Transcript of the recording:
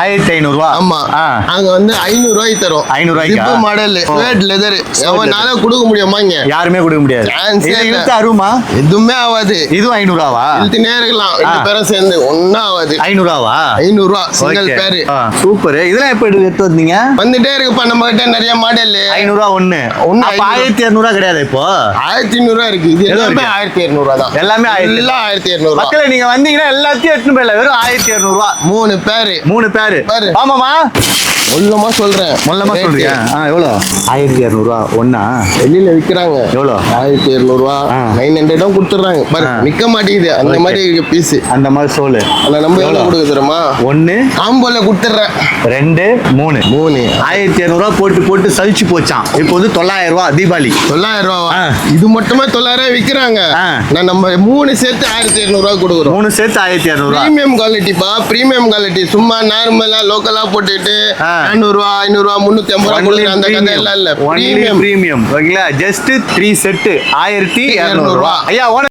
1500 ரூபா. ஆமா. அங்க வந்து 500 ரூபாய்க்கு தரும். 500 ரூபாய்க்கு ஜிப் மாடல் ஸ்வேட் லெதர். அவனால கொடுக்க முடியுமா இங்க? யாருமே கொடுக்க முடியாது. இது இழுத்து அருமா எதுவுமே ஆகாது. இது 500 ரூபாவா? இழுத்துனே இருக்கலாம். ரெண்டு பேரும் சேர்ந்து ஒண்ணா ஆகாது. 500 ரூபாவா? 500 ரூபா சிங்கிள் பேர். சூப்பர். இதெல்லாம் எப்ப எடுத்து வந்தீங்க? வந்துட்டே இருக்குப்பா நம்ம கிட்ட நிறைய மாடல். 500 ரூபா ஒண்ணு. அப்ப 1200 ரூபா கிடையாது இப்போ. 1500 ரூபா இருக்கு. இது எல்லாமே 1200 ரூபா தான். எல்லாமே 1200 ரூபா. மக்களே நீங்க வந்தீங்கன்னா எல்லாத்தையும் எடுத்துட்டு போயிடலாம். வெறும் 1200 ரூபா. 3 பேர். ஆமாமா மொல்லமா சொல்றேன். மொல்லமா சொல்றியா? எவ்வளோ? 1200 ரூபா ஒண்ணா? வெளியில விக்கிறாங்க. எவ்வளோ? 1200 ரூபா 900 கொடுத்துறாங்க. பாரு நிக்க மாட்டேங்குது. அந்த மாதிரி பீஸ். அந்த மாதிரி சோலு. ஆனா நம்ம எவ்வளவு கொடுக்க தெரியுமா? 1 காம்போல கொடுத்துறேன். 2 3 1200 ரூபா போட்டு சலிச்சு போச்சான். இப்போ வந்து 900 ரூபா தீபாவளி. 900 ரூபா. இது மட்டுமே 900 விக்கிறாங்க. நான் நம்ம 3 சேர்த்து 1200 ரூபா கொடுக்குறோம். 3 சேர்த்து 1200 ரூபா. பிரீமியம் குவாலிட்டிப்பா. Premium quality. சும்மா நார்மலா லோக்கலா போட்டுட்டு 400 ரூபா 500 ரூபா 350 ரூபா கொடுக்குற அந்த கதை எல்லாம் இல்ல. பிரீமியம். ஓகேங்களா? ஜஸ்ட் 3 செட் 1200 ரூபா. ஐயா